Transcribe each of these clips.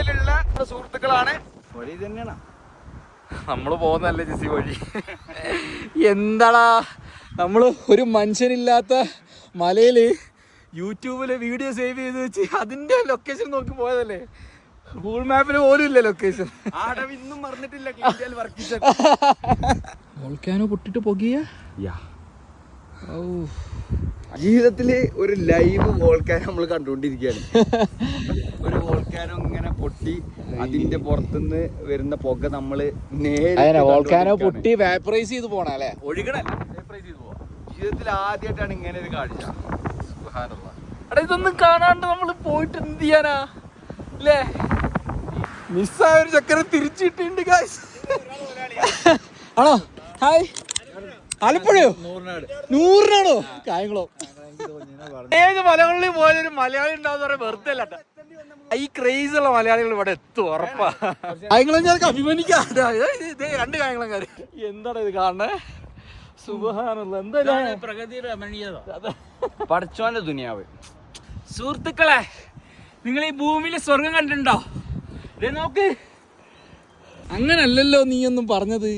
ഇന്തോനേഷ്യയിലുള്ള സുഹൃത്തുക്കളാണ്. വഴി തന്നെയാണ് നമ്മള് പോകുന്നല്ലേ ജിസി വഴി. എന്താടാ നമ്മള് ഒരു മനുഷ്യനില്ലാത്ത മലയില് യൂട്യൂബില് വീഡിയോ സേവ് ചെയ്ത് വെച്ച് അതിന്റെ ലൊക്കേഷൻ നോക്കി പോയതല്ലേ. ഗൂഗിൾ മാപ്പിൽ പോലും ഇല്ല ലൊക്കേഷൻ. ഇന്നും മറന്നിട്ടില്ല. വോൾക്കാനോ പൊട്ടിട്ട് പൊകിയ ജീവിതത്തില് ഒരു ലൈവ് വോൾക്കാനോ നമ്മൾ കണ്ടുകൊണ്ടിരിക്കുകയാണ്. ഒരു വോൾക്കാനോ ഇങ്ങനെ പൊട്ടി അതിന്റെ പുറത്തുനിന്ന് വരുന്ന പുക നമ്മള് വോൾക്കാനോ പൊട്ടി വാപ്പറൈസ് ചെയ്ത് പോണ അല്ലെ, ഒഴുകണല്ല, വാപ്പറൈസ് ചെയ്ത് പോവാ. ജീവിതത്തിൽ ആദ്യമായിട്ടാണ് ഇങ്ങനെ ഒരു കാഴ്ച. എടാ ഇതൊന്നും കാണാണ്ട് നമ്മള് പോയിട്ട് എന്ത് ചെയ്യാനാ അല്ലേ. മിസ്സായ ഒരു ചക്കര തിരിച്ചിട്ടുണ്ട് ഗായ്സ്. ആണോ? ഹായ്, ആലപ്പുഴയോ? നൂറിനാണോ? കായംകുളം. ഏത് മലകളിൽ പോയാലും മലയാളി ഉണ്ടാവുന്ന പറയാൻ വെറുതെ അല്ല. ഈ ക്രേസ് ഉള്ള മലയാളികൾ ഇവിടെ എത്തും ഉറപ്പാ. കായംകുളം ഞാൻ അഭിമാനിക്കാം. രണ്ട് കായംകുളംകാര്. എന്താണ് ഇത് കാണണേ? സുബ്ഹാനല്ലാഹ്, എന്താ പ്രകൃതി രമണീയത, പഠിച്ചോന്റെ ദുനിയാവ്. സുഹൃത്തുക്കളെ, നിങ്ങൾ ഈ ഭൂമിയിലെ സ്വർഗം കണ്ടിട്ടുണ്ടോ? നോക്ക്. അങ്ങനല്ലല്ലോ നീയൊന്നും പറഞ്ഞത്.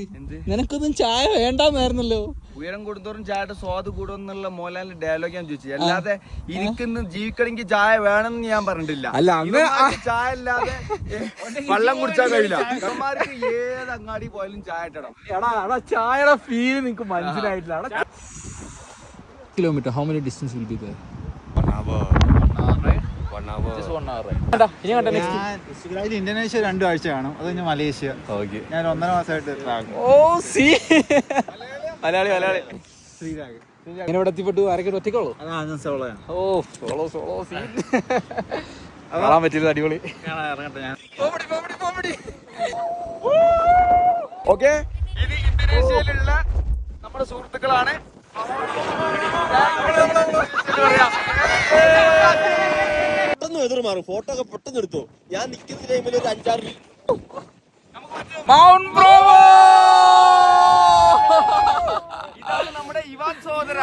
നിനക്കൊന്നും ചായ വേണ്ടാന്നായിരുന്നല്ലോ. ഉയരം കൂടുന്തോറും ചായയുടെ സ്വാദ് കൂടുമെന്നുള്ള മോഹൻലാലിന്റെ ഡയലോഗ് ഞാൻ ചോദിച്ചു. അല്ലാതെ എനിക്കിന്ന് ജീവിക്കണമെങ്കിൽ ചായ വേണമെന്ന് ഞാൻ പറഞ്ഞിട്ടില്ല. അല്ല, അങ്ങനെ ചായ അല്ലാതെ വെള്ളം കുടിച്ചാൽ കഴിയില്ല. അമ്മമാർക്ക് ഏത് അങ്ങാടി പോയാലും ചായ ഇട്ടണം. എടാ ചായയുടെ ഫീൽ നിനക്ക് മനസ്സിലായിട്ടില്ല. Kilometre, how many distance will be there? 1 hour. Indonesia 2 ആഴ്ച കാണും. അത് കഴിഞ്ഞ് മലേഷ്യ. ഞാൻ 1.5 മാസമായിട്ട് മലയാളി എങ്ങനെ ഇവിടെ എത്തിപ്പെട്ടു? ആരൊക്കെ ഒറ്റയ്ക്കുള്ളൂ? കാണാൻ പറ്റില്ല. അടിപൊളി. ഓക്കെ, ഇത് ഇന്തോനേഷ്യയിലുള്ള നമ്മുടെ സുഹൃത്തുക്കളാണ്. പെട്ടെന്ന് എതിർ മാറും. ഫോട്ടോ ഒക്കെ പെട്ടെന്ന് എടുത്തു. ഞാൻ നിൽക്കുന്ന ടൈമിൽ ഒരു 5-6 മൗണ്ട് ബ്രോവോ. ഇതാണ് നമ്മുടെ ഇവാൻ സഹോദര.